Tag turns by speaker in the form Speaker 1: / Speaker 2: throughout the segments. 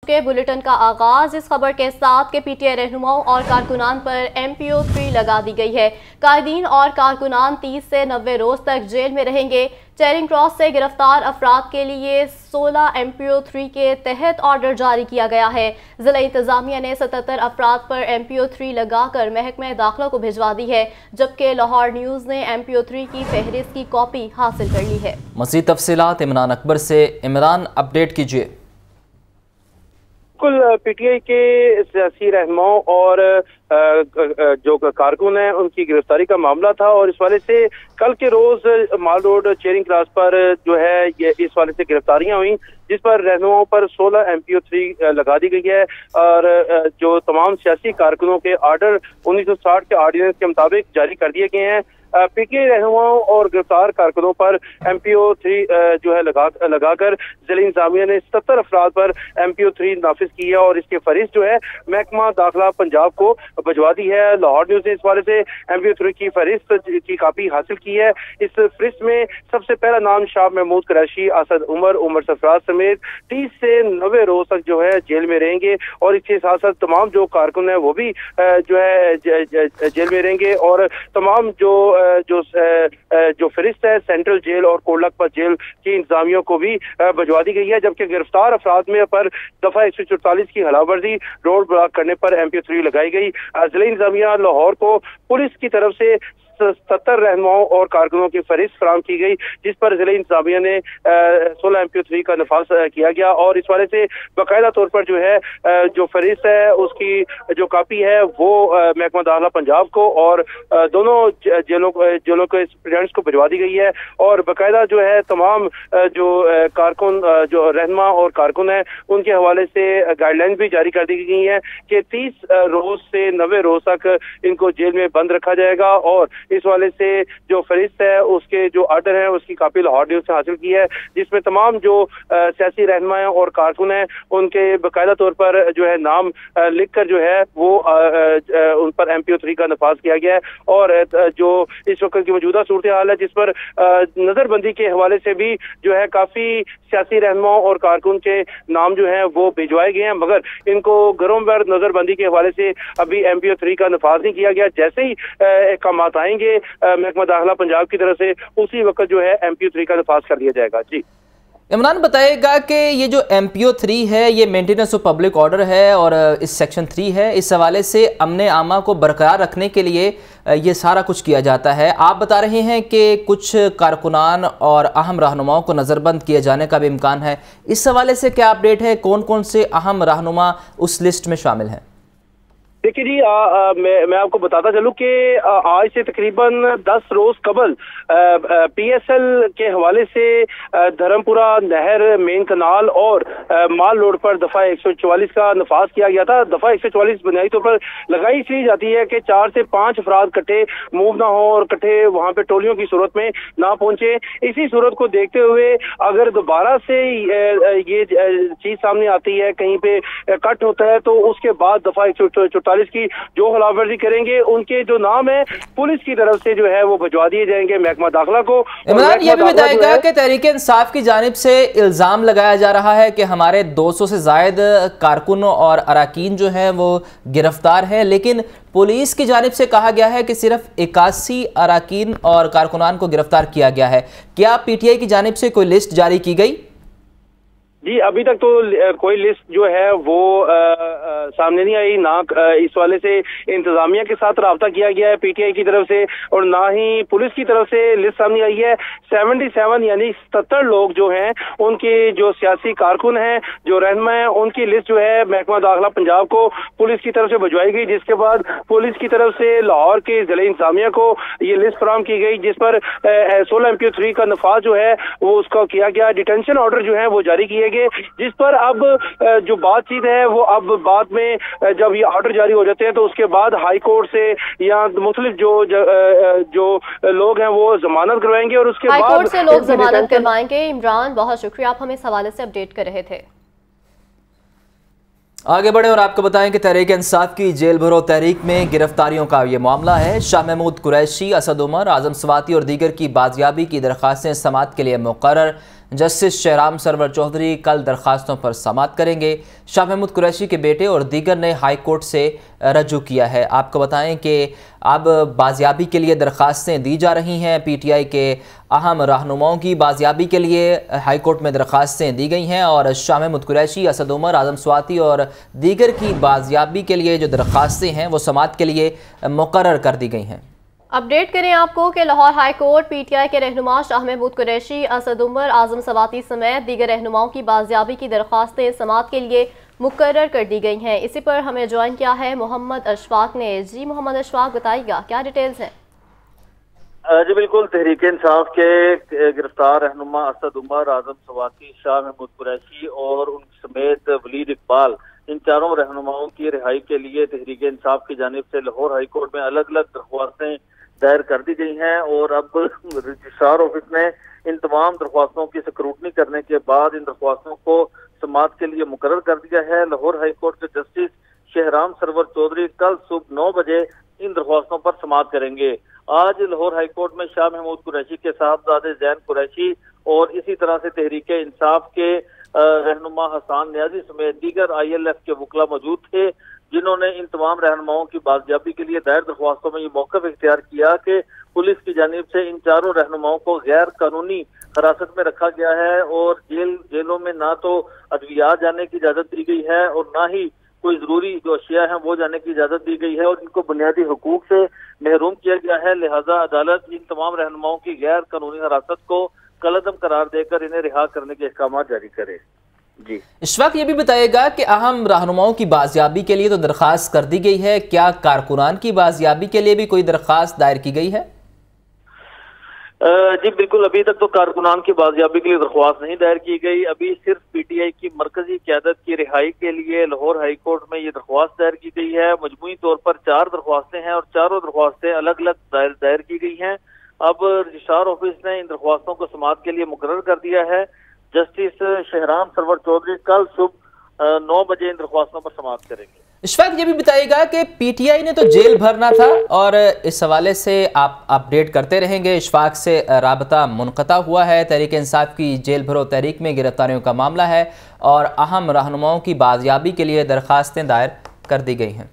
Speaker 1: के बुलेटिन का आगाज इस खबर के साथ कि पीटीआई रहनुमाओं और कारकुनान पर MPO3 लगा दी गई है। कायदीन और कारकुनान 30 से 90 रोज तक जेल में रहेंगे। चेरिंग क्रॉस से गिरफ्तार अफराद के लिए 16 MPO3 के तहत ऑर्डर जारी किया गया है। जिला इंतजामिया ने 77 अफराद पर MPO3 लगाकर महकमे दाखिला को भिजवा दी है, जबकि लाहौर न्यूज़ ने MPO3 की फहरिस्त की कॉपी हासिल कर ली है।
Speaker 2: मज़ीद तफसीलात इमरान अकबर से। इमरान, अपडेट कीजिए।
Speaker 3: बिल्कुल, पीटीआई के सियासी रहनुमाओं और जो कारकुन हैं उनकी गिरफ्तारी का मामला था और इस वाले से कल के रोज माल रोड चेरिंग क्लास पर जो है ये इस वाले से गिरफ्तारियां हुई, जिस पर रहनुमाओं पर 16 MPO3 लगा दी गई है और जो तमाम सियासी कारकुनों के आर्डर 1960 के ऑर्डिनेंस के मुताबिक जारी कर दिए गए हैं। पीटीआई रहनुमाओं और गिरफ्तार कारकुनों पर MPO3 जो है लगाकर जिला इंतजामिया ने 77 अफराद पर MPO3 नाफिज की है और इसके फरिस्त जो है महकमा दाखिला पंजाब को भिजवा दी है। लाहौर न्यूज़ ने इस वाले से MPO3 की फरिस्त की कापी हासिल की है। इस फरिस्त में सबसे पहला नाम शाह महमूद कुरैशी, असद उमर सरफराज समेत 30 से 90 रोज तक जो है जेल में रहेंगे और इसके साथ साथ तमाम जो कारकुन है वो भी जो है जेल में रहेंगे और तमाम जो फरिस्त है सेंट्रल जेल और कोटलखपत जेल की इंतजामिया को भी भिजवा दी गई है। जबकि गिरफ्तार अफराद में पर दफा 144 की खिलाफवर्जी रोड ब्लॉक करने पर MPO3 लगाई गई। जिला इंतजामिया लाहौर को पुलिस की तरफ से 77 रहनुमाओं और कारकुनों की फरिस्त फराहम की गई, जिस पर जिला इंतजामिया ने 16 MPO3 का नफाज किया गया और इस वाले से बाकायदा तौर पर जो है जो फरिस्त है उसकी जो कापी है वो महकमा दाखिला पंजाब को और दोनों जेलों के स्टूडेंट्स को भिजवा दी गई है और बाकायदा जो है तमाम जो कारकुन जो रहनुमा और कारकुन है उनके हवाले से गाइडलाइन भी जारी कर दी गई है कि 30 रोज से 90 रोज तक इनको जेल में बंद रखा जाएगा और इस वाले से जो फरिस्त है उसके जो आर्डर है उसकी कापी लाहौर न्यूज़ से हासिल की है, जिसमें तमाम जो सियासी रहनुमा और कारकुन हैं उनके बाकायदा तौर पर जो है नाम लिख कर जो है वो उन पर MPO3 का नफाज किया गया है और जो इस वक्त की मौजूदा सूरत हाल है जिस पर नजरबंदी के हवाले से भी जो है काफी सियासी रहनुमाओं और कारकुन के नाम जो है वो भिजवाए गए हैं, मगर इनको घरों पर नजरबंदी के हवाले से अभी MPO3 का नफाज नहीं किया गया। जैसे ही अहकामात आएंगे महकमा दाखिला पंजाब की तरफ से उसी वक्त जो है MPO3 का नफाज कर दिया जाएगा। जी
Speaker 2: इमरान, बताइएगा कि ये जो MPO3 है ये मेंटेनेंस ऑफ पब्लिक ऑर्डर है और इस सेक्शन 3 है, इस हवाले से अमन आमा को बरकरार रखने के लिए ये सारा कुछ किया जाता है। आप बता रहे हैं कि कुछ कारकुनान और अहम रहनुमाओं को नज़रबंद किए जाने का भी इम्कान है, इस हवाले से क्या अपडेट है? कौन कौन से अहम रहनुमा उस लिस्ट में शामिल हैं?
Speaker 3: देखिए जी, मैं आपको बताता चलूं कि आज से तकरीबन 10 रोज कबल PSL के हवाले से धर्मपुरा नहर मेन कनाल और माल रोड पर दफा 144 का नफाज किया गया था। दफा 144 बुनियादी तौर पर लगाई इसलिए जाती है कि 4 से 5 अफराद इकट्ठे मूव ना हो और इकट्ठे वहां पे टोलियों की सूरत में ना पहुंचे। इसी सूरत को देखते हुए अगर दोबारा से ये चीज सामने आती है, कहीं पे कट होता है, तो उसके बाद दफा 144 की जो खिलाफवर्जी करेंगे उनके जो नाम है पुलिस की तरफ से जो है वो भिजवा दिए जाएंगे महकमा दाखिला को।
Speaker 2: इमरान, ये भी बताएगा कि तहरीक इंसाफ की जानिब से इल्जाम लगाया जा रहा है कि हमारे 200 से जायद कारकुन और अराकीन जो हैं वो गिरफ्तार हैं, लेकिन पुलिस की जानिब से कहा गया है कि सिर्फ 81 अराकीन और कारकुनान को गिरफ्तार किया गया है। क्या PTI की जानिब से कोई लिस्ट जारी की गई?
Speaker 3: जी, अभी तक तो कोई लिस्ट जो है वो सामने नहीं आई, ना इस वाले से इंतजामिया के साथ राब्ता किया गया है PTI की तरफ से और ना ही पुलिस की तरफ से लिस्ट सामने आई है। 77 यानी 77 लोग जो हैं उनके जो सियासी कारकुन हैं, जो रहनुमा हैं, उनकी लिस्ट जो है महकमा दाखिला पंजाब को पुलिस की तरफ से भिजवाई गई, जिसके बाद पुलिस की तरफ से लाहौर के जिला इंतजामिया को ये लिस्ट फराहम की गई, जिस पर 16 MPO3 का नफाज जो है वो उसका किया गया। डिटेंशन ऑर्डर जो है वो जारी किए गए, जिस पर अब जो बातचीत है वो अब बाद में जब ये ऑर्डर जारी हो जाते हैं तो उसके बाद हाई कोर्ट से या मुख्तलिफ जो लोग हैं वो जमानत करवाएंगे और उसके बाद
Speaker 1: हाई कोर्ट से लोग जमानत करवाएंगे। इमरान, बहुत शुक्रिया, आप हमें इस हवाले से अपडेट कर रहे थे।
Speaker 2: आगे बढ़े और आपको बताएं कि तहरीक इंसाफ की जेल भरो तहरीक में गिरफ्तारियों का ये मामला है। शाह महमूद कुरैशी, असद उमर, आजम स्वाति और दीगर की बाजियाबी की दरख्वास्तें समाअत के लिए मुकर्रर। जस्टिस शहराम सरवर चौधरी कल दरखास्तों पर समाअत करेंगे। शाह महमूद कुरैशी के बेटे और दीगर ने हाई कोर्ट से रजू किया है। आपको बताएं कि अब बाजियाबी के लिए दरखास्तें दी जा रही हैं। पीटीआई के अहम रहनुमाओं की बाजियाबी के लिए हाई कोर्ट में दरखास्तें दी गई हैं और शाह महमूद कुरैशी, असद उमर, आजम स्वाति और दीगर की बाजियाबी के लिए जो दरखास्तें हैं वो समाअत के लिए मुकर्रर कर दी गई हैं।
Speaker 1: अपडेट करें आपको कि लाहौर हाई कोर्ट पीटीआई के रहनुमा शाह महमूद कुरैशी, असद उमर, आजम स्वाति समेत दीगर रहनुमाओं की बाजियाबी की दरखास्तें समाअत के लिए मुकर्रर कर दी गई हैं। इसी पर हमें ज्वाइन किया है मोहम्मद अशफाक ने। जी मोहम्मद अशफाक, बताइएगा क्या डिटेल्स हैं?
Speaker 4: जी बिल्कुल, तहरीक इंसाफ के गिरफ्तार रहनुमा असद उमर, आजम स्वाति, शाह महमूद कुरैशी और उन समेत वलीद इकबाल, इन चारों रहनुमाओं की रिहाई के लिए तहरीक इंसाफ की जानिब से लाहौर हाई कोर्ट में अलग अलग दरख्वास्तें दायर कर दी गई हैं और अब रजिस्ट्रार ऑफिस ने इन तमाम दरख्वास्तों की स्क्रूटनी करने के बाद इन दरख्वास्तों को समाअत के लिए मुकर्रर कर दिया है। लाहौर हाई कोर्ट के जस्टिस शहराम सरवर चौधरी कल सुबह 9 बजे इन दरख्वास्तों पर समाअत करेंगे। आज लाहौर हाई कोर्ट में शाह महमूद कुरैशी के साहबजादे जैन कुरैशी और इसी तरह से तहरीक इंसाफ के रहनुमा हसान न्याजी समेत दीगर ILF के वकला मौजूद थे, जिन्होंने इन तमाम रहनुमाओं की बाजियाबी के लिए दायर दरख्वास्तों में ये मौक़िफ़ इख्तियार किया कि पुलिस की जानिब से इन चारों रहनुमाओं को गैर कानूनी हिरासत में रखा गया है और जेलों में ना तो अद्वियात जाने की इजाज़त दी गई है और ना ही कोई जरूरी जो अशिया हैं वो जाने की इजाज़त दी गई है और इनको बुनियादी हुकूक से महरूम किया गया है। लिहाजा अदालत इन तमाम रहनुमाओं की गैर कानूनी हिरासत को कलअदम करार देकर इन्हें रिहा करने के अहकाम जारी करे। जी
Speaker 2: इस वक्त ये भी बताइएगा कि अहम रहनुमाओं की बाजियाबी के लिए तो दरख्वास्त कर दी गई है, क्या कारकुनान की बाजियाबी के लिए भी कोई दरख्वास्त दायर की गई है?
Speaker 4: जी बिल्कुल, अभी तक तो कारकुनान की बाजियाबी के लिए दरख्वास्त नहीं दायर की गई। अभी सिर्फ पीटीआई की मरकजी क़यादत की रिहाई के लिए लाहौर हाई कोर्ट में ये दरख्वास्त दायर की गई है। मजमूई तौर पर 4 दरख्वास्तें हैं और चारों दरख्वास्तें अलग अलग दायर की गई हैं। अब रजिस्ट्रार ऑफिस ने इन दरख्वास्तों को समाअत के लिए मुकर्रर कर दिया है। जस्टिस शहराम सरवर चौधरी कल सुबह 9 बजे इन दरख्वास्तों पर समाअत करेंगे।
Speaker 2: इस वक्त ये भी बताइएगा कि पीटीआई ने तो जेल भरना था और इस हवाले से आप अपडेट करते रहेंगे। इशफाक से राबता मुनक़ता हुआ है। तहरीक इंसाफ की जेल भरो तहरीक में गिरफ्तारियों का मामला है और अहम रहनुमाओं की बाजियाबी के लिए दरख्वास्तें दायर कर दी गई हैं।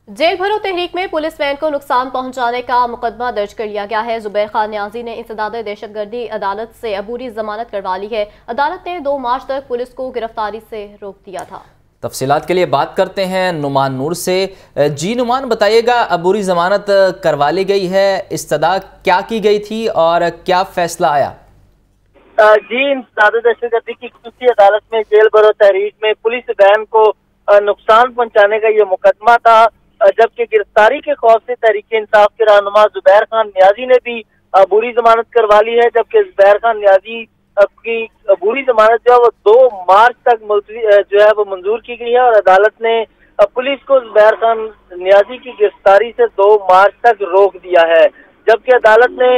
Speaker 1: जेल भरो तहरीक में पुलिस वैन को नुकसान पहुंचाने का मुकदमा दर्ज कर लिया गया है। जुबैर खान न्याजी ने इंसदाद दहशतगर्दी अदालत से अबूरी जमानत करवा ली है। अदालत ने 2 मार्च तक पुलिस को गिरफ्तारी से रोक दिया था।
Speaker 2: तफसीलात के लिए बात करते हैं नुमान नूर से। जी नुमान, बताइएगा, अबूरी जमानत करवा ली गई है, इस्तदा क्या की गई थी और क्या फैसला आया?
Speaker 5: जी, इंसदाद दहशतगर्दी की खुसूसी अदालत में जेल भरो तहरीक में पुलिस वैन को नुकसान पहुंचाने का ये मुकदमा था, जबकि गिरफ्तारी के खौफ से तहरीक इंसाफ के रहनुमा जुबैर खान न्याजी ने भी अबूरी जमानत करवा ली है। जबकि जुबैर खान न्याजी की अबूरी जमानत जो है वो 2 मार्च तक जो है वो मंजूर की गई है और अदालत ने पुलिस को जुबैर खान न्याजी की गिरफ्तारी से 2 मार्च तक रोक दिया है। जबकि अदालत ने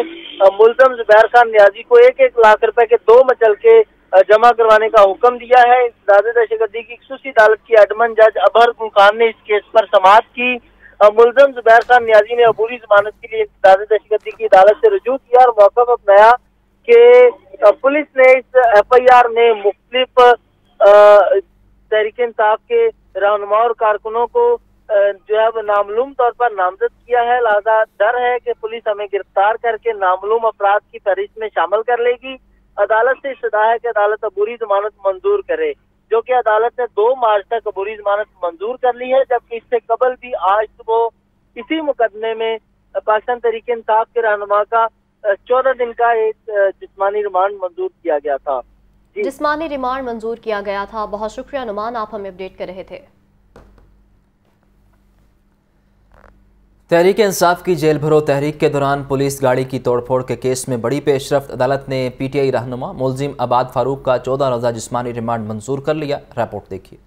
Speaker 5: मुल्ज़म जुबैर खान न्याजी को 1-1 लाख रुपए के 2 मचलके जमा करवाने का हुक्म दिया है। इंसदाद दहशतगर्दी की खुसूसी अदालत की एडमन जज अबहर खान ने इस केस पर समाअत की। मुल्ज़म जुबैर खान न्याजी ने अबूरी जमानत के लिए इंसदाद दहशतगर्दी की अदालत से रुजू किया और मौक़िफ़ अपनाया कि पुलिस ने इस FIR में मुख्तलिफ तहरीक इंसाफ के रहनुमा और कारकुनों को जो है वो नामालूम तौर पर नामजद किया है। लिहाजा डर है कि पुलिस हमें गिरफ्तार करके नामालूम अफराद की फहरिस्त में शामिल कर लेगी। अदालत से इस्तदा है कि अदालत अबूरी जमानत मंजूर करे, जो कि अदालत ने 2 मार्च तक अबूरी जमानत मंजूर कर ली है। जबकि इससे कबल भी आज वो इसी मुकदमे में पाकिस्तान तहरीक इंसाफ के रहनुमा का 14 दिन का एक जिस्मानी रिमांड मंजूर किया गया था।
Speaker 1: जिस्मानी रिमांड मंजूर किया गया था। बहुत शुक्रिया नुमान, आप हमें अपडेट कर रहे थे।
Speaker 2: तहरीक इंसाफ की जेल भरो तहरीक के दौरान पुलिस गाड़ी की तोड़फोड़ के केस में बड़ी पेशरफ्त। अदालत ने PTI रहनुमा मुल्जिम आबाद फारूक का 14 रोज़ा जिस्मानी रिमांड मंजूर कर लिया। रिपोर्ट देखिए।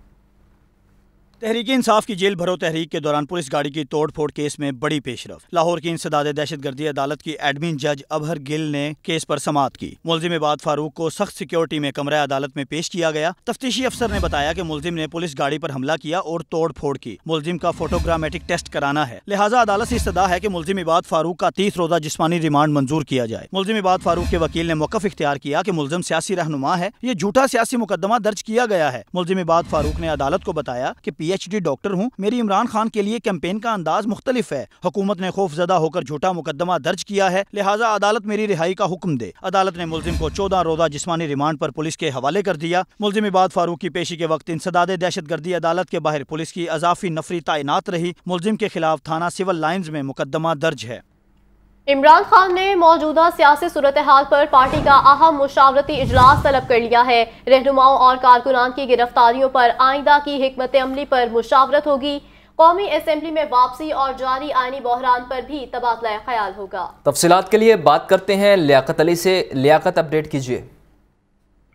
Speaker 6: तहरीक इंसाफ की जेल भरो तहरीक के दौरान पुलिस गाड़ी की तोड़ फोड़ केस में बड़ी पेशरफ। लाहौर की इंसदाद दहशत गर्दी अदालत की एडमिन जज अबहर गिल ने केस पर समाअत की। मुलजिम इबाद फारूक को सख्त सिक्योरिटी में कमरा अदालत में पेश किया गया। तफ्तीशी अफसर ने बताया कि मुलजिम ने पुलिस गाड़ी पर हमला किया और तोड़ फोड़ की। मुलजिम का फोटोग्रामेटिक टेस्ट कराना है, लिहाजा अदालत से इस्तदा है कि मुलजिम इबाद फारूक का 30 रोजा जिस्मानी रिमांड मंजूर किया जाए। मुलजिम इबाद फारूक के वकील ने मौक़िफ़ इख्तियार किया कि मुलजिम सियासी रहनुमा है, ये झूठा सियासी मुकदमा दर्ज किया गया है। मुलजिम इबाद फारूक ने अदालत को बताया कि PhD डॉक्टर हूँ, मेरी इमरान खान के लिए कैंपेन का अंदाज मुख्तलिफ है। हुकूमत ने खौफजदा होकर झूठा मुकदमा दर्ज किया है, लिहाजा अदालत मेरी रिहाई का हुक्म दे। अदालत ने मुलजिम को 14 रोजा जिस्मानी रिमांड पर पुलिस के हवाले कर दिया। मुलजिम इबाद फारूक की पेशी के वक्त इंसदाद दहशत गर्दी अदालत के बाहर पुलिस की अजाफी नफरी तैनात रही। मुलजिम के खिलाफ थाना सिविल लाइन्स में मुकदमा दर्ज है।
Speaker 1: इमरान खान ने मौजूदा सियासी सूरत हाल पर पार्टी का अहम मुशावरती इजलास तलब कर लिया है। रहनुमाओं और कारकुनान की गिरफ्तारियों पर आइंदा की हिकमत अमली पर मुशावरत होगी। कौमी असेंबली में वापसी और जारी आईनी बहरान पर भी तबादला ख्याल होगा। तफसीलात के लिए बात करते हैं लियाकत अली से। लियाकत, अपडेट कीजिए।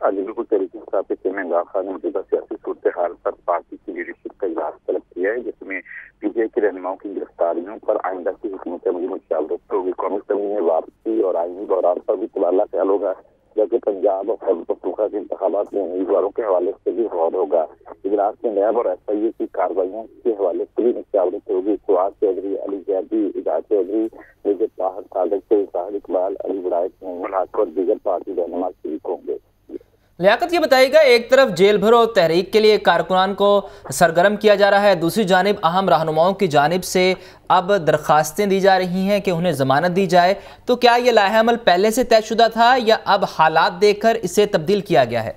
Speaker 7: बिल्कुल, तहरीक इंसाफ के चेयरमैन इमरान खान ने मौजूदा सियासी सूरत हाल पर पार्टी की लीडरशिप का इजलास तलब किया है, जिसमें PTI के रहनुमाओं की गिरफ्तारियों पर आइंदा की हुकूमत अमली मुशावरत होगी। कौमी असेंबली में वापसी और आईनी बहरान पर भी तबादला ख्याल होगा, जबकि पंजाब और खैबर पख्तूनख्वा के इंतखाबात में उम्मीदवारों के हवाले से भी गौर होगा। इजलास में नैब और SIA की कार्रवाइयों के हवाले से भी मुशावरत होगी। फवाद चौधरी, अली जैदी, इजाज चौधरी, मेजर ताहिर सादिक, ताहिर इकबाल, अली बुड़ाइक, मोहम्मद हक और दीगर पार्टी रहनुमा शरीक होंगे।
Speaker 2: लियाकत, ये बताइएगा, एक तरफ जेल भरो तहरीक के लिए कारकुनान को सरगर्म किया जा रहा है, दूसरी जानिब अहम रहनुमाओं की जानिब से अब दरखास्तें दी जा रही हैं कि उन्हें ज़मानत दी जाए, तो क्या ये लाहे अमल पहले से तयशुदा था या अब हालात देखकर इसे तब्दील किया गया है?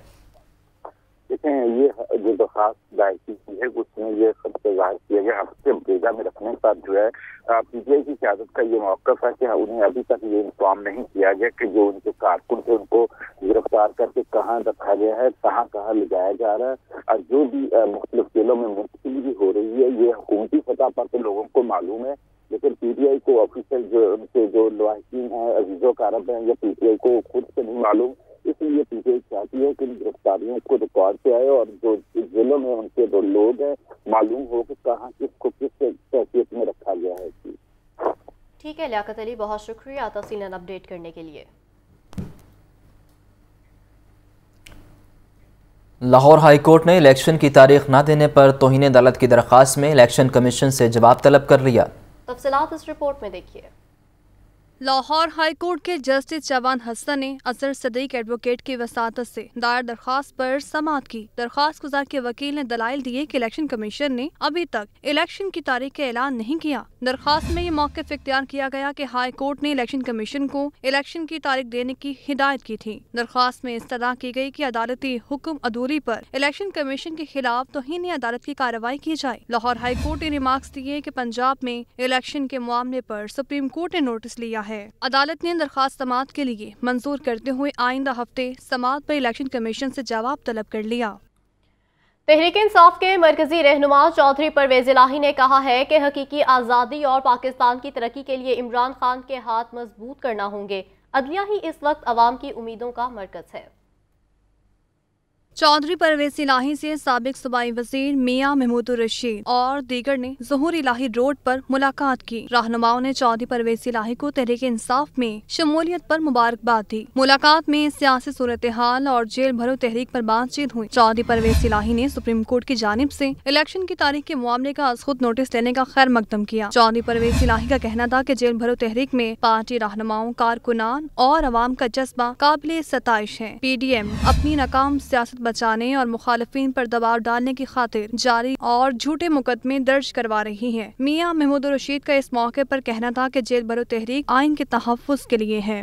Speaker 7: देखें, ये जो दरखास्त दायर की है उसमें ये सबसे जाहिर किया गया हफ्ते बेजा में रखने पर जो है PTI की क़यादत का ये मौक़िफ़ है कि उन्हें अभी तक ये इंतज़ाम नहीं किया गया कि जो उनके कारकुन थे उनको गिरफ्तार करके कहाँ रखा गया है, कहाँ कहाँ ले जाया जा रहा है, और जो भी मुख्तलिफ जेलों में मुंतकिली हो रही है, ये हुकूमती सतह पर तो लोगों को मालूम है, लेकिन PTI को ऑफिशियल जो उनके जो लवाहिकीन हैं, अजीज़ो कारब हैं, या PTI को खुद से नहीं मालूम। इसलिए PTI चाहती है कि गिरफ्तारियों को रिकॉर्ड पे आए और जो जेलों में उनके जो लोग हैं मालूम हो कि कहाँ किसको किस हैसियत में रखा गया है।
Speaker 1: ठीक है लियाकत अली, बहुत शुक्रिया तफसीलन अपडेट करने के लिए।
Speaker 2: लाहौर हाई कोर्ट ने इलेक्शन की तारीख न देने पर तौहीन अदालत की दरख्वास्त में इलेक्शन कमीशन से जवाब तलब कर लिया।
Speaker 1: तफसीलात इस रिपोर्ट में देखिए।
Speaker 8: लाहौर हाई कोर्ट के जस्टिस जवान हसन ने असर सदीक एडवोकेट की वसातत से दायर दरख्वास्त पर समाअत की। दरख्वास्त गुजार के वकील ने दलाइल दिए कि इलेक्शन कमीशन ने अभी तक इलेक्शन की तारीख का ऐलान नहीं किया। दरख्वास्त में ये मौक़िफ़ इख्तियार किया गया कि हाई कोर्ट ने इलेक्शन कमीशन को इलेक्शन की तारीख देने की हिदायत की थी। दरख्वास्त में इस्तदा की गई कि अदालती हुक्म अदूरी पर इलेक्शन कमीशन के खिलाफ तौहीन अदालत की कार्रवाई की जाए। लाहौर हाई कोर्ट ने रिमार्क्स दिए कि पंजाब में इलेक्शन के मामले पर सुप्रीम कोर्ट ने नोटिस लिया है। अदालत ने दरख्वास्त समाअत के लिए मंजूर करते हुए आइंदा हफ्ते समाअत पर इलेक्शन कमीशन से जवाब तलब कर लिया।
Speaker 1: तहरीक इंसाफ के मरकजी रहनुमा चौधरी परवेज इलाही ने कहा है कि हकीकी आज़ादी और पाकिस्तान की तरक्की के लिए इमरान खान के हाथ मजबूत करना होंगे। अदलिया ही इस वक्त अवाम की उम्मीदों का मरकज है।
Speaker 8: चौधरी परवेज इलाही से साबिक सूबाई वजीर मियां महमूदुर रशीद और दीगर ने ज़हूर इलाही रोड पर मुलाकात की। रहनुमाओं ने चौधरी परवेज इलाही को तहरीक इंसाफ में शमूलियत पर मुबारकबाद दी। मुलाकात में सियासी सूरत हाल और जेल भरो तहरीक पर बातचीत हुई। चौधरी परवेज इलाही ने सुप्रीम कोर्ट की जानिब से इलेक्शन की तारीख के मामले का आज खुद नोटिस लेने का खैर मकदम किया। चौधरी परवेज इलाही का कहना था कि जेल भरो तहरीक में पार्टी रहनुमाओं, कारकुनान और अवाम का जज्बा काबिल सताइश है। PDM अपनी नाकाम सियासत बचाने और मुखालिफिन पर दबाव डालने की खातिर जारी और झूठे मुकदमे दर्ज करवा रही है। मियां महमूदुर रशीद का इस मौके पर कहना था कि जेल भरो तहरीक आइन के तहफ़्फ़ुज़ के लिए है।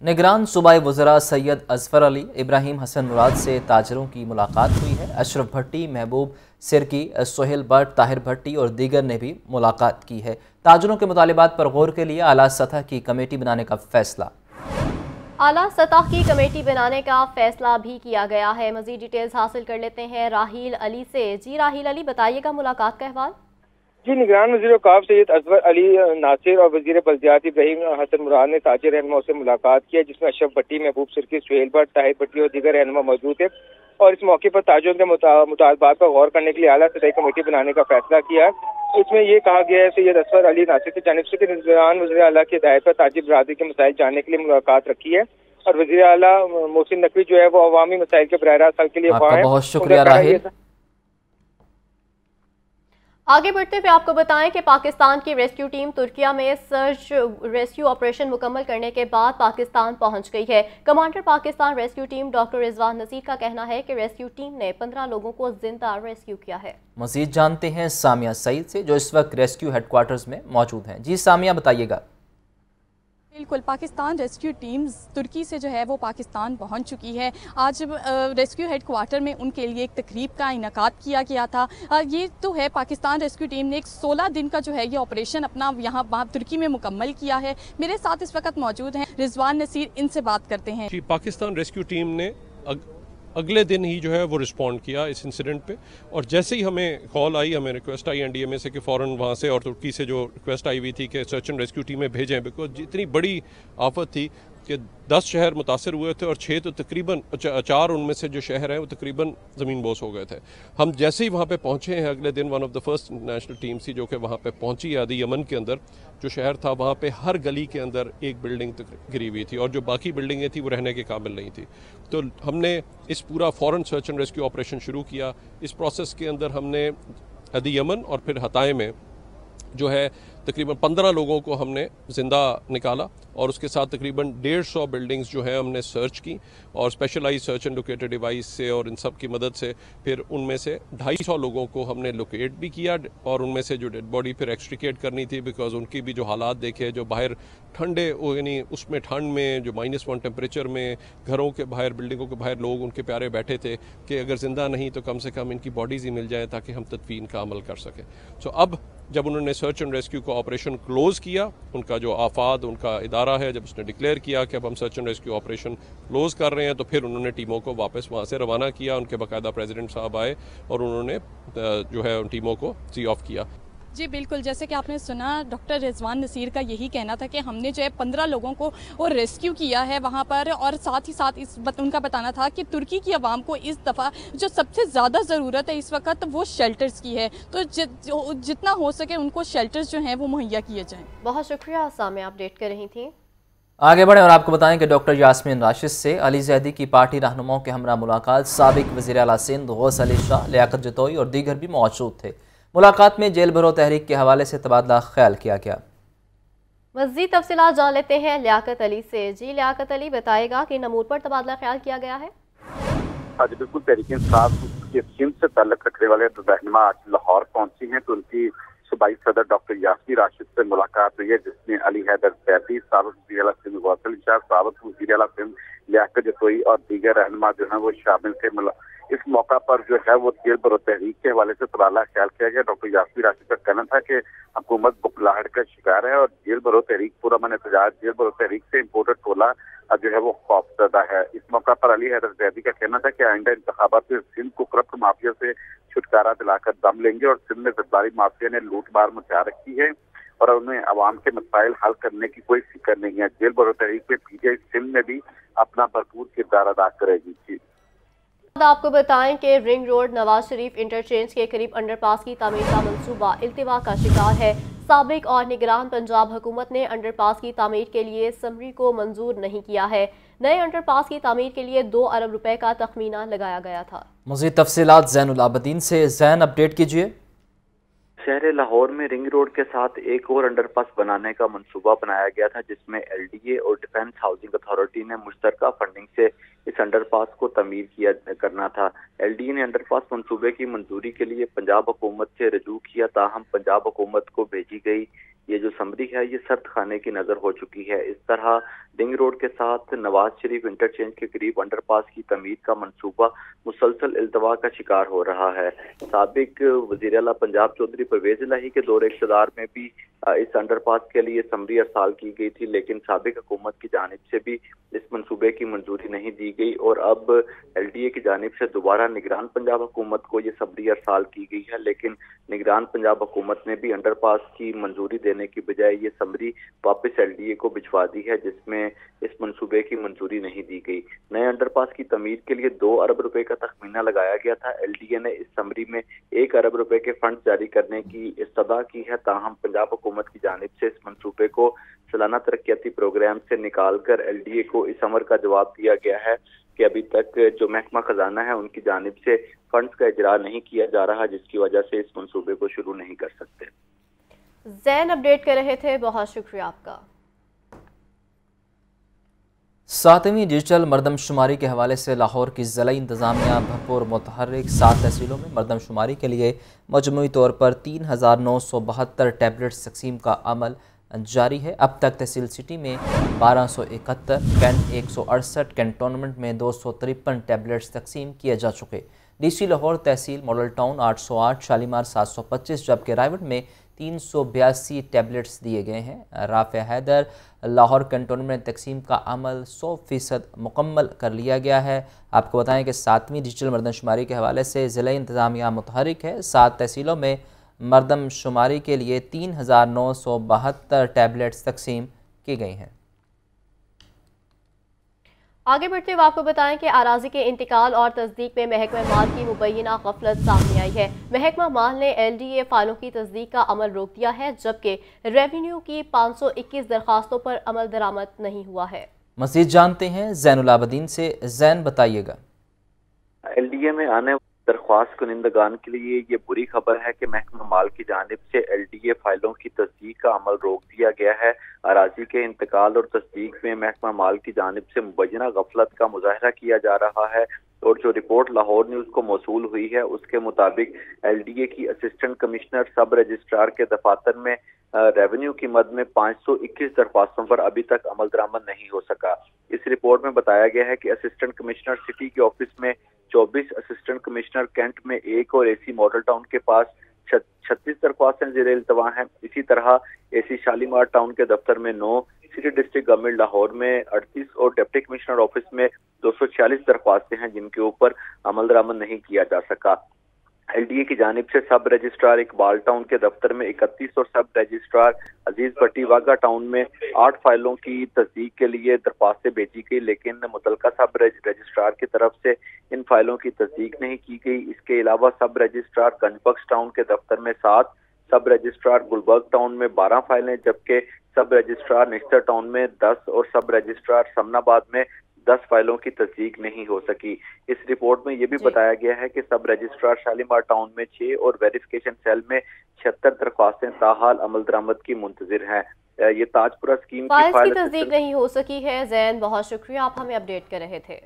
Speaker 2: निगरान सूबाई वज़रा सैयद अजफर अली, इब्राहिम हसन मुराद से ताजरों की मुलाकात हुई है। अशरफ भट्टी, महबूब सिरकी, सोहेल भट्ट, ताहिर भट्टी और दीगर ने भी मुलाकात की है। ताजरों के मुतालिबात पर गौर के लिए आला सतह की कमेटी बनाने का फैसला।
Speaker 1: आला सतह की कमेटी बनाने का फैसला भी किया गया है। मजीद डिटेल्स हासिल कर लेते हैं राहील अली से। जी राहील अली, बताइएगा मुलाकात का अहवाल।
Speaker 9: जी, निगरान वज़ीर औक़ाफ़ सैयद अजफर अली नासिर और वज़ीर बल्दियात इब्राहिम हसन मुराद ने ताजिर रहनुमाओं से मुलाकात किया, जिसमें अशरफ भट्टी, महबूब सिरकी, सोहेल भट्ट, ताहिर भट्टी और दीगर रहनुमा मौजूद है। और इस मौके पर ताजियों के मुतालबात पर गौर करने के लिए आला सतही कमेटी बनाने का फैसला किया। इसमें ये कहा गया है सैयद असगर अली नासिर की जानिब से कि निज़ाम वज़ीर आला की हिदायत पर ताजी बरादरी के मसाइल जानने के लिए मुलाकात रखी है और वज़ीर आला मोहसिन नकवी जो है वो अवामी मसाइल के बराह रास्त हल के लिए
Speaker 2: आपका बहुत शुक्रिया राहिल।
Speaker 1: आगे बढ़ते हुए आपको बताएं कि पाकिस्तान की रेस्क्यू टीम तुर्किया में सर्च रेस्क्यू ऑपरेशन मुकम्मल करने के बाद पाकिस्तान पहुंच गई है। Commander Pakistan rescue team doctor Rizwan Naseer का कहना है कि रेस्क्यू टीम ने 15 लोगों को जिंदा रेस्क्यू किया है।
Speaker 2: मजीद जानते हैं सामिया सईद से जो इस वक्त रेस्क्यू हेडक्वार्टर्स में मौजूद हैं। जी सामिया, बताइएगा।
Speaker 10: बिल्कुल, पाकिस्तान रेस्क्यू टीम तुर्की से जो है वो पाकिस्तान पहुंच चुकी है। आज रेस्क्यू हेडक्वार्टर में उनके लिए एक तकरीब का इनेकाद किया गया था। ये तो है पाकिस्तान रेस्क्यू टीम ने एक 16 दिन का जो है ये ऑपरेशन अपना वहाँ तुर्की में मुकम्मल किया है। मेरे साथ इस वक्त मौजूद हैं रिजवान नसीर, इनसे बात करते हैं।
Speaker 11: जी, पाकिस्तान रेस्क्यू टीम ने अगले दिन ही जो है वो रिस्पॉन्ड किया इस इंसिडेंट पे, और जैसे ही हमें कॉल आई, हमें रिक्वेस्ट आई एनडीएमए से कि फ़ौरन वहाँ से और तुर्की से जो रिक्वेस्ट आई हुई थी कि सर्च एंड रेस्क्यू टीमें भेजें, बिकॉज इतनी बड़ी आफत थी कि 10 शहर मुतासर हुए थे और 6 तो तकरीबन 4 उनमें से जो शहर हैं वो तकरीबन ज़मीन बोस हो गए थे। हम जैसे ही वहाँ पे पहुँचे हैं अगले दिन, one of the first national team थी जो कि वहाँ पे पहुँची आदि यमन के अंदर जो शहर था, वहाँ पे हर गली के अंदर एक बिल्डिंग गिरी हुई थी और जो बाकी बिल्डिंगें थी वो रहने के काबिल नहीं थी। तो हमने इस पूरा foreign search and rescue operation शुरू किया। इस प्रोसेस के अंदर हमने आदि यमन और फिर हताए में जो है तकरीबन 15 लोगों को हमने ज़िंदा निकाला और उसके साथ तकरीबन 150 बिल्डिंग्स जो है हमने सर्च की और specialise search and locator device से और इन सब की मदद से फिर उनमें से 250 लोगों को हमने लोकेट भी किया और उनमें से जो डेड बॉडी फिर एक्सट्रिकेट करनी थी, बिकॉज उनकी भी जो हालात देखे, जो बाहर ठंडे यानी उसमें ठंड में जो -1 टेम्परेचर में घरों के बाहर, बिल्डिंगों के बाहर लोग उनके प्यारे बैठे थे कि अगर ज़िंदा नहीं तो कम से कम इनकी बॉडीज़ ही मिल जाए ताकि हम तदफीन का अमल कर सकें। सो अब जब उन्होंने सर्च एंड रेस्क्यू का ऑपरेशन क्लोज़ किया, उनका जो आफाद उनका इदारा है, जब उसने डिक्लेयर किया कि अब हम search and rescue operation close कर रहे हैं, तो फिर उन्होंने टीमों को वापस वहाँ से रवाना किया। उनके बाकायदा प्रेसिडेंट साहब आए और उन्होंने जो है उन टीमों को सी ऑफ किया।
Speaker 10: जी बिल्कुल, जैसे कि आपने सुना डॉक्टर रिजवान नसीर का यही कहना था कि हमने जो है 15 लोगों को वो रेस्क्यू किया है वहाँ पर, और साथ ही साथ उनका बताना था कि तुर्की की आवाम को इस दफ़ा जो सबसे ज़्यादा ज़रूरत है इस वक्त वो शेल्टर्स की है, तो जितना हो सके उनको शेल्टर्स जो हैं वो मुहैया किए जाएँ।
Speaker 1: बहुत शुक्रिया सामे, अपडेट कर रही थी।
Speaker 2: आगे बढ़ें और आपको बताएं कि डॉक्टर यास्मीन राशिद से अली जैदी की पार्टी रहनुमाओं के हमरा मुलाकात। साबिक वज़ीर आला सिंध गौस अली शाह, लियाकत जतोई और दीगर भी मौजूद थे। मुलाकात में जेल भरो तहरीक के हवाले से तबादला ख्याल किया गया।
Speaker 1: मज़ीद तफसीलात जान लेते हैं लियाकत अली से। जी लियाकत अली, बताएगा कि नमूर पर तबादला ख्याल किया गया है?
Speaker 7: आज बिल्कुल तहरीक इंसाफ के सिंध से ताल्लुक रखने वाले रहनुमा आज लाहौर पहुंची हैं, तो उनकी सूबाई सदर डॉक्टर यास्मीन राशिद से मुलाकात हुई है, जिसमें अली हैदर जैदी, साबिक वज़ीर आला सिंध गौस अली शाह, साबिक वज़ीर आला सिंध लियाकत जतोई और दीगर रहनुमा जो है वो शामिल थे। इस मौका पर जो है वो जेल भरो तहरीक के हवाले से तबादला ख्याल किया गया। डॉक्टर यास्मीन राशिद का कहना था कि हुकूमत बुखलाहट का शिकार है और जेल भरो तहरीक पुरअमन एहतजाज जेल भरो तहरीक से इम्पोर्टेड टोला जो है वो खौफजदा है। इस मौका पर अली हैदर जैदी का कहना था कि आइंदा इंतखाबात में सिंध को करप्ट माफिया से छुटकारा दिलाकर दम लेंगे और सिंध में दरबारी माफिया ने लूट मार मचा रखी है और उन्हें अवाम के मसाइल हल करने की कोई फिक्र नहीं है। जेल भरो तहरीक में पीटीआई सिंध में भी अपना भरपूर किरदार अदा करेगी।
Speaker 1: आपको बताएं कि ring road Nawaz Sharif interchange के करीब अंडरपास की तामीर का मंसूबा इल्तिवा का शिकार है। साबिक और निगरान पंजाब हुकूमत ने अंडरपास की तामीर के लिए समरी को मंजूर नहीं किया है। नए अंडरपास की तामीर के लिए 2 अरब रुपए का तखमीना लगाया गया था।
Speaker 2: मज़ीद तफसीलात ज़ैनुल आबदीन से। ज़ैन, अपडेट कीजिए।
Speaker 12: शहर लाहौर में रिंग रोड के साथ एक और अंडरपास बनाने का मंसूबा बनाया गया था, जिसमें एलडीए और डिफेंस हाउसिंग अथॉरिटी ने मुश्तरका फंडिंग से इस अंडरपास को तमीर करना था। एलडीए ने अंडरपास मंसूबे की मंजूरी के लिए पंजाब हुकूमत से रजू किया, ताहम पंजाब हुकूमत को भेजी गई ये जो समरी है ये सर्द खाने की नजर हो चुकी है। इस तरह रिंग रोड के साथ नवाज शरीफ इंटरचेंज के करीब अंडरपास की तमीर का मंसूबा मुसलसल इल्तवा का शिकार हो रहा है। साबिक वज़ीर आला पंजाब चौधरी परवेज इलाही के दौरे इक़्तिदार में भी इस अंडरपास के लिए समरी अरसाल की गई थी, लेकिन साबिक हुकूमत की जानिब से भी इस मंसूबे की मंजूरी नहीं दी गई और अब LDA की जानिब से दोबारा निगरान पंजाब हुकूमत को ये समरी अरसाल की गई है, लेकिन निगरान पंजाब हुकूमत ने भी अंडरपास की मंजूरी देने की बजाय ये समरी वापस LDA को भिजवा दी है, जिसमें इस मंसूबे की मंजूरी नहीं दी गई। नए अंडरपास की तमीर के लिए 2 अरब रुपए का तखमीना लगाया गया था। LDA ने इस समरी में 1 अरब रुपए के फंड जारी करने की इस्तदा की है, ताहम पंजाब हुकूमत की जानिब से इस मंसूबे को सालाना तरक्याती प्रोग्राम से निकाल कर LDA को इस अमर का जवाब दिया गया है कि अभी तक जो महकमा खजाना है उनकी जानिब से फंड्स का इजरा नहीं किया जा रहा, जिसकी वजह से इस मंसूबे को शुरू नहीं कर सकते।
Speaker 1: जैन अपडेट कर रहे थे, बहुत शुक्रिया आपका।
Speaker 2: 7वीं डिजिटल मरदमशुमारी के हवाले से लाहौर की ज़िला इंतज़ामिया भरपूर मुतहर्रिक 7 तहसीलों में मरदमशुमारी के लिए मजमूई तौर पर 3972 टैबलेट्स तक़सीम का अमल जारी है। अब तक तहसील सिटी में 1271, कैंट 168, कैंटोनमेंट में 253 टैबलेट्स तक़सीम किए जा चुके। DC लाहौर तहसील मॉडल टाउन 808, शालीमार 725, जबकि रायवट में 382 टैबलेट्स दिए गए हैं। राफ़े हैदर लाहौर कैंटोनमेंट में तकसीम का अमल 100% मुकम्मल कर लिया गया है। आपको बताएं कि 7वीं डिजिटल मरदमशुमारी के हवाले से ज़िला इंतज़ामिया मुतहर्रिक है। 7 तहसीलों में मरदमशुमारी के लिए 3972 टैबलेट्स तकसीम की गई हैं।
Speaker 1: आगे बढ़ते हुए आपको बताएं कि अराजी के इंतकाल और तस्दीक में महकमा माल की मुबैना गफलत सामने आई है। महकमा माल ने LDA फाइलों की तस्दीक का अमल रोक दिया है, जबकि रेवेन्यू की 521 दरखास्तों पर अमल दरामद नहीं हुआ है।
Speaker 2: मज़ीद जानते हैं ज़ैनुल आबदीन से। ज़ैन, बताइएगा।
Speaker 12: LDA में आने दरख्वास्त कुनिंदगान के लिए ये बुरी खबर है कि महकमा माल की जानिब से LDA फाइलों की तस्दीक का अमल रोक दिया गया है। अराजी के इंतकाल और तस्दीक में महकमा माल की जानिब से मुबैना गफलत का मुजाहरा किया जा रहा है और जो रिपोर्ट लाहौर न्यूज़ को मौसूल हुई है उसके मुताबिक LDA की असिस्टेंट कमिश्नर सब रजिस्ट्रार के दफातर में रेवेन्यू की मद में 521 दरख्वास्तों पर अभी तक अमल दरामद नहीं हो सका। इस रिपोर्ट में बताया गया है कि असिस्टेंट कमिश्नर सिटी के ऑफिस में 24, असिस्टेंट कमिश्नर कैंट में 1 और AC मॉडल टाउन के पास 36 दरख्वास्तें ज़ेरे इल्तवा हैं। इसी तरह AC शालीमार टाउन के दफ्तर में 9, सिटी डिस्ट्रिक्ट गवर्नमेंट लाहौर में 38 और डिप्टी कमिश्नर ऑफिस में 246 दरख्वास्तें हैं जिनके ऊपर अमल दरामद नहीं किया जा सका। LDA की जानिब से सब रजिस्ट्रार इकबाल टाउन के दफ्तर में 31 और सब रजिस्ट्रार अजीज भट्टी वागा टाउन में 8 फाइलों की तस्दीक के लिए दरख्वास्तें भेजी गई, लेकिन मुतलका सब रजिस्ट्रार की तरफ से इन फाइलों की तस्दीक नहीं की गई। इसके अलावा सब रजिस्ट्रार गंजबख्श टाउन के दफ्तर में 7, सब रजिस्ट्रार गुलबर्ग टाउन में 12 फाइलें, जबकि सब रजिस्ट्रार निश्तर टाउन में 10 और सब रजिस्ट्रार समनाबाद में 10 फाइलों की तस्दीक नहीं हो सकी। इस रिपोर्ट में ये भी बताया गया है कि सब रजिस्ट्रार शालीमार टाउन में 6 और वेरिफिकेशन सेल में 76 दरख्वास्तें ताहाल अमल दरामद की मुंतजिर हैं। ये ताजपुरा स्कीम की फाइल की
Speaker 1: तस्दीक नहीं हो सकी है। जैन, बहुत शुक्रिया, आप हमें अपडेट कर रहे थे।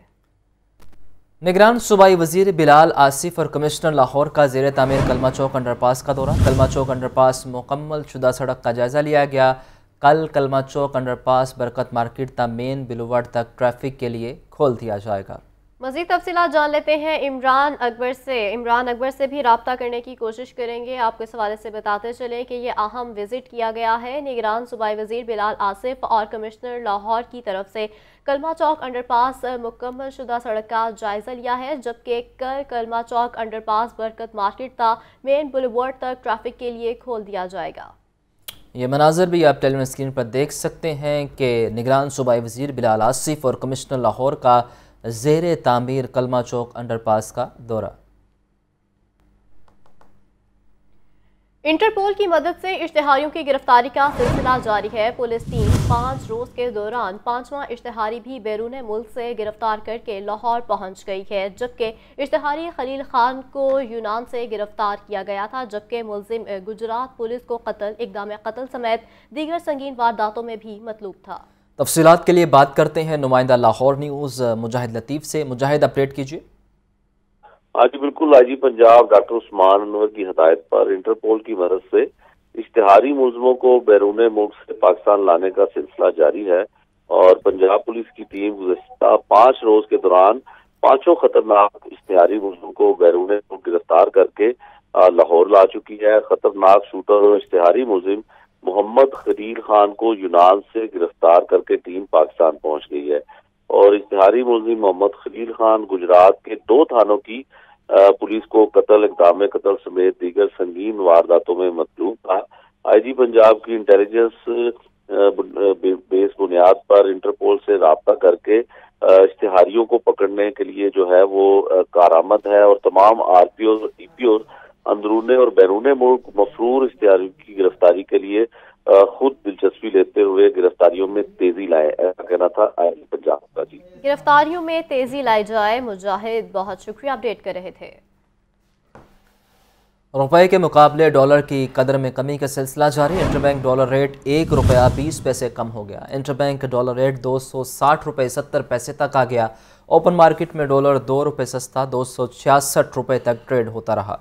Speaker 2: निगरान सूबाई वजीर बिलाल आसिफ और कमिश्नर लाहौर का ज़ेरे तामीर कलमा चौक अंडरपास का दौरा। कलमा चौक अंडरपास मुकम्मल शुदा सड़क का जायजा लिया गया। कल कलमा चौक अंडरपास बरकत मार्केट तक मेन बिलवर्ड तक ट्रैफिक के लिए खोल दिया जाएगा।
Speaker 1: मज़ीद तफसीलात जान लेते हैं इमरान अकबर से। इमरान अकबर से भी रब्ता करने की कोशिश करेंगे। आपको इस हवाले से बताते चलें कि ये अहम विजिट किया गया है। निगरान सूबाई वजीर बिलाल आसिफ और कमिश्नर लाहौर की तरफ से कलमा चौक अंडरपास मुकम्मल शुदा सड़क का जायजा लिया है, जबकि कल कलमा चौक अंडरपास बरकत मार्केट तक मेन बुलवर्ड तक ट्रैफिक के लिए खोल दिया जाएगा।
Speaker 2: ये मनाजर भी आप टेलीविजन स्क्रीन पर देख सकते हैं कि निगरान सूबाई वजीर बिलाल आसिफ और कमिश्नर लाहौर का ज़ेरे तामीर कलमा चौक अंडरपास का दौरा।
Speaker 1: इंटरपोल की मदद से इश्तिहारियों की गिरफ्तारी का सिलसिला जारी है। पुलिस टीम 5 रोज़ के दौरान 5वां इश्तिहारी भी बैरून मुल्क से गिरफ्तार करके लाहौर पहुंच गई है, जबकि इश्तिहारी खलील खान को यूनान से गिरफ्तार किया गया था, जबकि मुलजिम गुजरात पुलिस को कत्ल, इक़दाम कत्ल समेत दीगर संगीन वारदातों में भी मतलूब था।
Speaker 2: तफसीलात के लिए बात करते हैं नुमाइंदा लाहौर न्यूज़ मुजाहिद लतीफ़ से। मुजाहिद, अपडेट कीजिए।
Speaker 13: हाँ जी बिल्कुल, IG पंजाब डॉक्टर उस्मान अनवर की हदायत पर इंटरपोल की मदद से इश्तिहारी मुलजमों को बैरून मुल्क से पाकिस्तान लाने का सिलसिला जारी है और पंजाब पुलिस की टीम गुज़श्ता 5 रोज के दौरान 5 खतरनाक इश्तिहारी मुलजमों को बैरून मुल्क गिरफ्तार करके लाहौर ला चुकी है। खतरनाक शूटर और इश्तिहारी मुलजिम محمد خلیل خان کو یونان سے گرفتار کر کے ٹیم پاکستان پہنچ گئی ہے، اور اشتہاری ملزم محمد خلیل خان گجرات کے 2 تھانوں کی پولیس کو قتل، اقدام قتل سمیت دیگر سنگین وارداتوں میں مطلوب تھا۔ آئی جی پنجاب کی انٹیلیجنس بیس بنیاد پر انٹرپول سے رابطہ کر کے اشتہاریوں کو پکڑنے کے لیے جو ہے وہ کارآمد ہے، اور تمام آر پی اوز اور ڈی پی اوز اندرون اور بیرون ملک مفرور اشتہاریوں کی گرفتاری کے لیے خود دلچسپی لیتے ہوئے گرفتاریوں میں تیزی لائے، ایسا کہنا تھا آئی جی پنجاب کا۔ جی،
Speaker 1: گرفتاریوں میں تیزی لائی جائے۔ مجاہد بہت شکریہ، اپڈیٹ کر رہے تھے۔
Speaker 2: روپے کے مقابلے ڈالر کی قدر میں کمی کا سلسلہ جاری۔ انٹر بینک ڈالر ریٹ 1 روپیہ 20 پیسے کم ہو گیا۔ انٹر بینک ڈالر ریٹ 260 روپے 70 پیسے تک آ گیا۔ اوپن مارکیٹ میں ڈالر 2 روپے سستا 266 روپے تک ٹریڈ ہوتا رہا۔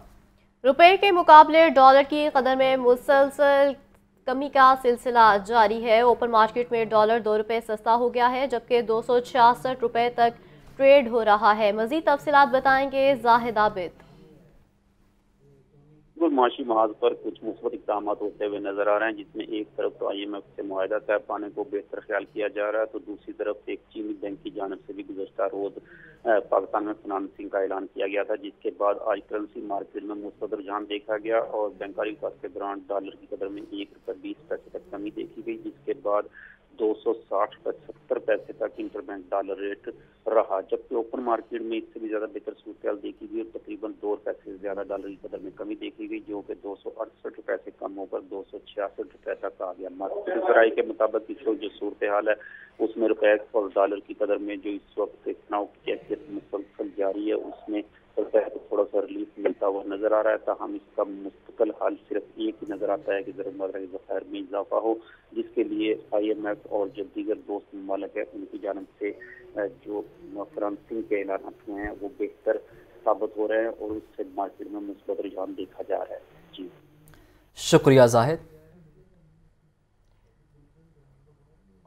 Speaker 1: روپے کے مقابلے ڈالر کی قدر میں مسلسل کمی کا سلسلہ جاری ہے۔ اوپن مارکیٹ میں ڈالر 2 روپے سستا ہو گیا ہے، جبکہ 266 روپے تک ٹریڈ ہو رہا ہے۔ مزید تفصیلات بتائیں گے زاہد عابد۔
Speaker 14: معاشی محاذ پر کچھ مثبت اقدامات ہوتے ہوئے نظر آ رہے ہیں، جس میں ایک طرف تو آئی ایم ایف سے معاہدہ طے پانے کو بہتر خیال کیا جا رہا ہے، تو دوسری طرف ایک چینی بینک کی جانب سے بھی گزشتہ روز پاکستان میں فنانسنگ کا اعلان کیا گیا تھا، جس کے بعد آج کرنسی مارکیٹ میں مثبت رجحان دیکھا گیا اور بینکاری کاسٹ کے دوران ڈالر کی قدر میں 1 روپے 20 پیسے تک کمی دیکھی گئی، جس کے بعد 260 روپے 70 پیسے تک انٹر بینک ڈالر ریٹ رہا، جبکہ اوپن مارکیٹ میں اس سے بھی زیادہ بہتر صورتحال دیکھی گئی اور تقریباً 2 روپے سے زیادہ ڈالر کی قدر میں کمی دیکھی گئی، جو کہ 268 روپے سے کم ہو کر 266 روپے تک آ گیا۔ مارکیٹ ذرائع کے مطابق اس وقت جو صورتحال ہے اس میں روپے اور ڈالر کی قدر میں جو اس وقت تناؤ کی کیفیت مسلسل جاری ہے، اس میں تھوڑا سا ریلیف ملتا ہوا نظر آ رہا ہے، تاہم اس کا مستقل حل صرف ایک ہی نظر آتا ہے کہ زر مرہ کے ذخائر میں اضافہ ہو، جس کے لیے آئی ایم ایف اور جو دیگر دوست ممالک ہیں ان کی جانب سے جو فنانسنگ کے اعلانات ہوئے ہیں وہ بہتر ثابت ہو رہے ہیں اور اس سے مارکیٹ میں مثبت رجحان دیکھا جا رہا ہے۔ جی
Speaker 2: شکریہ زاہد۔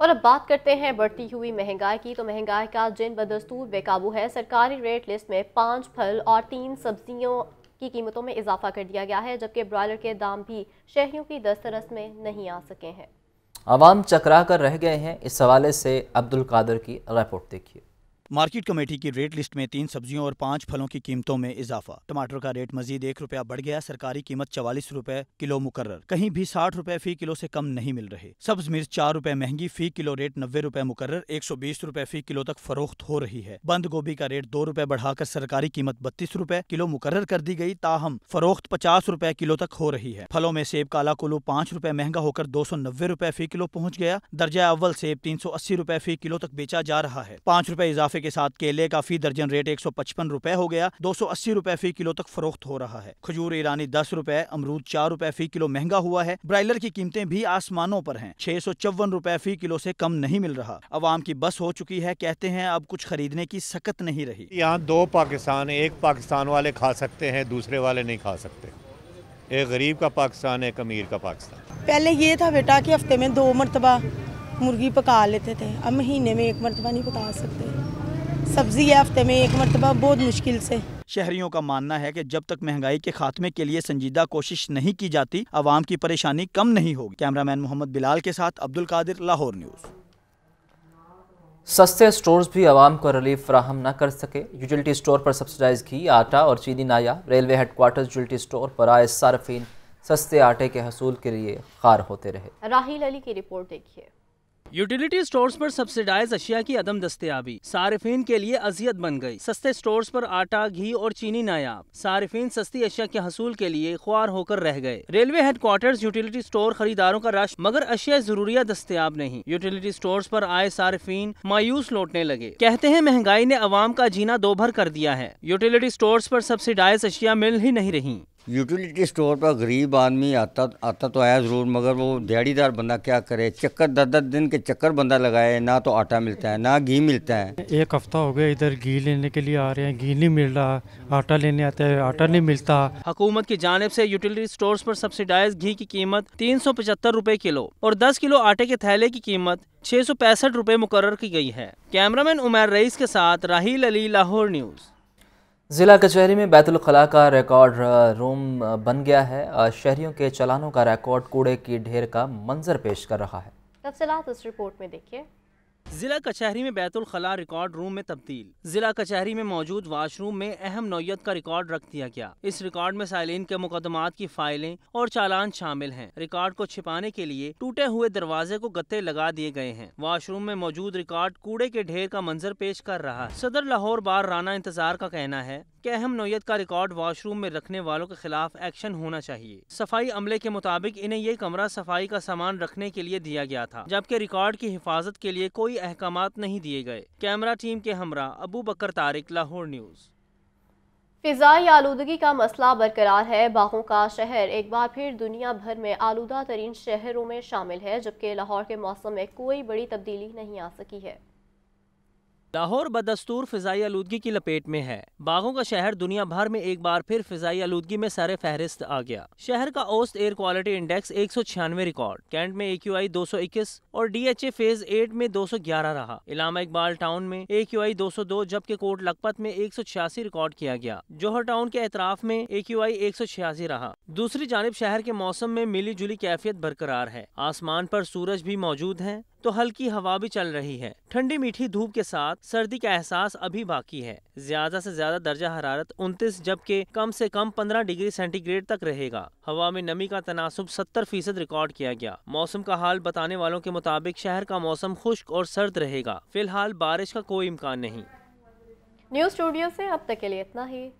Speaker 1: اور اب بات کرتے ہیں بڑھتی ہوئی مہنگائی کی، تو مہنگائی کا جن بدستور بے قابو ہے۔ سرکاری ریٹ لسٹ میں 5 پھل اور 3 سبزیوں کی قیمتوں میں اضافہ کر دیا گیا ہے، جبکہ برائلر کے دام بھی شہریوں کی دسترس میں نہیں آ سکے ہیں۔
Speaker 2: عوام چکرا کر رہ گئے ہیں، اس حوالے سے عبدالقادر کی رپورٹ دیکھیے۔
Speaker 6: مارکیٹ کمیٹی کی ریٹ لسٹ میں 3 سبزیوں اور 5 پھلوں کی قیمتوں میں اضافہ۔ ٹماٹر کا ریٹ مزید 1 روپیہ بڑھ گیا، سرکاری قیمت 44 روپے کلو مقرر، کہیں بھی 60 روپے فی کلو سے کم نہیں مل رہے۔ سبز مرچ 4 روپے مہنگی، فی کلو ریٹ 90 روپے مقرر، 120 روپے فی کلو تک فروخت ہو رہی ہے۔ بند گوبھی کا ریٹ 2 روپے بڑھا کر سرکاری قیمت 32 روپے کلو مقرر کر دی گئی، تاہم فروخت 50 روپے کلو تک ہو رہی ہے۔ پھلوں میں سیب کالا کلو 5 روپے مہنگا ہو کر 290 روپے فی کلو پہنچ گیا، درجہ اول سیب 380 روپے فی کلو تک بیچا جا رہا ہے۔ 5 روپے اضافے کے ساتھ کیلے کا فی درجن ریٹ 155 روپے ہو گیا، 280 روپے فی کلو تک فروخت ہو رہا ہے۔ کھجور ایرانی 10 روپے، امرود 4 روپے فی کلو مہنگا ہوا ہے۔ برائلر کی قیمتیں بھی آسمانوں پر ہیں، 654 روپے فی کلو سے کم نہیں مل رہا۔ عوام کی بس ہو چکی ہے، کہتے ہیں اب کچھ خریدنے کی سکت نہیں رہی۔
Speaker 15: یہاں 2 پاکستان، ایک پاکستان والے کھا سکتے ہیں، دوسرے والے نہیں کھا سکتے۔ ایک غریب کا پاکستان، ایک امیر کا پاکستان۔
Speaker 16: پہلے یہ تھا بیٹا کہ ہفتے میں 2 مرتبہ مرغی پکا لیتے تھے، اب مہینے میں 1 مرتبہ نہیں پکا سکتے۔ سبزی ہے ہفتے میں 1 مرتبہ، بہت مشکل سے۔
Speaker 6: شہریوں کا ماننا ہے کہ جب تک مہنگائی کے خاتمے کے لیے سنجیدہ کوشش نہیں کی جاتی، عوام کی پریشانی کم نہیں ہوگی۔ کیمرامین محمد بلال کے ساتھ عبدالقادر، لاہور نیوز۔
Speaker 2: سستے سٹورز بھی عوام کو ریلیف فراہم نہ کر سکے۔ یوٹیلیٹی سٹور پر سبسڈائز گھی، آٹا اور چینی نایاب۔ Railway headquarters utility store پر آئے صارفین سستے آٹے کے حصول کے لیے خوار ہوتے رہے۔
Speaker 1: راہیل علی کی رپورٹ دیکھیے۔
Speaker 17: یوٹیلیٹی سٹورز پر سبسڈائز اشیاء کی عدم دستیابی صارفین کے لیے اذیت بن گئی۔ سستے سٹورز پر آٹا، گھی اور چینی نایاب، صارفین سستی اشیاء کے حصول کے لیے خوار ہو کر رہ گئے۔ Railway headquarters utility store خریداروں کا رش، مگر اشیاء ضروریہ دستیاب نہیں۔ یوٹیلیٹی سٹورز پر آئے صارفین مایوس لوٹنے لگے، کہتے ہیں مہنگائی نے عوام کا جینا دوبھر کر دیا ہے۔ یوٹیلیٹی سٹورز پر سبسڈائز اشیاء مل ہی نہیں رہی۔
Speaker 18: یوٹیلیٹی سٹور پر غریب آدمی آتا تو آیا ضرور، مگر وہ دیہڑی دار بندہ کیا کرے، چکر 10 دن کے چکر بندہ لگائے، نہ تو آٹا ملتا ہے نہ گھی ملتا ہے۔
Speaker 19: 1 ہفتہ ہو گیا ادھر گھی لینے کے لیے آ رہے ہیں، گھی نہیں مل رہا، آٹا لینے آتے ہیں، آٹا نہیں ملتا۔
Speaker 17: حکومت کی جانب سے یوٹیلیٹی سٹورز پر سبسڈائز گھی کی قیمت 375 روپے کلو اور 10 کلو آٹے کے تھیلے کی قیمت 665 روپے مقرر کی گئی ہے۔ کیمرامین عمیر رئیس کے ساتھ راہیل علی، لاہور نیوز۔
Speaker 2: ज़िला कचहरी में बैतुल खला का रिकॉर्ड रूम बन गया है। शहरियों के चालानों का रिकॉर्ड कूड़े की ढेर का मंजर पेश कर रहा है।
Speaker 1: तफसीलात इस रिपोर्ट में देखिए।
Speaker 17: जिला कचहरी में बैतुल खला रिकॉर्ड रूम में तब्दील। जिला कचहरी में मौजूद वाशरूम में अहम नौयत का रिकॉर्ड रख दिया गया। इस रिकॉर्ड में साइलिन के मुकदमात की फाइलें और चालान शामिल हैं। रिकॉर्ड को छिपाने के लिए टूटे हुए दरवाजे को गत्ते लगा दिए गए हैं। वाशरूम में मौजूद रिकॉर्ड कूड़े के ढेर का मंजर पेश कर रहा है। सदर लाहौर बार राना इंतजार का कहना है कि अहम नौयत का रिकॉर्ड वाशरूम में रखने वालों के खिलाफ एक्शन होना चाहिए। सफाई अमले के मुताबिक इन्हें ये कमरा सफाई का सामान रखने के लिए दिया गया था, जबकि रिकॉर्ड की हिफाजत के लिए कोई अहकामात नहीं दिए गए। कैमरा टीम के हमरा अबू बकर तारिक, लाहौर न्यूज़।
Speaker 1: फिजाई आलूदगी का मसला बरकरार है। बागों का शहर एक बार फिर दुनिया भर में आलूदा तरीन शहरों में शामिल है, जबकि लाहौर के मौसम में कोई बड़ी तब्दीली नहीं आ सकी है।
Speaker 17: लाहौर बदस्तूर फिजाई आलूदगी की लपेट में है। बागों का शहर दुनिया भर में एक बार फिर फिजाई आलूदगी में सर फहरिस्त आ गया। शहर का औसत air quality index 196 record, cantt में AQI 221 और DHA फेज 8 में 211 रहा। इलामा इकबाल टाउन में AQI 202 जबकि कोट लखपत में 186 रिकॉर्ड किया गया। जौहर टाउन के एतराफ में AQI 186 रहा। दूसरी जानिब शहर के मौसम में मिली जुली कैफियत बरकरार है। आसमान पर सूरज भी मौजूद है तो हल्की हवा भी चल रही है। ठंडी मीठी धूप के साथ सर्दी का एहसास अभी बाकी है। ज्यादा से ज्यादा दर्जा हरारत 29 जबकि कम से कम 15 डिग्री सेंटीग्रेड तक रहेगा। हवा में नमी का तनासुब 70% रिकॉर्ड किया गया। मौसम का हाल बताने वालों के मुताबिक शहर का मौसम खुश्क और सर्द रहेगा। फिलहाल बारिश का कोई इम्कान नहीं।
Speaker 1: न्यूज़ स्टूडियो से अब तक के लिए इतना ही।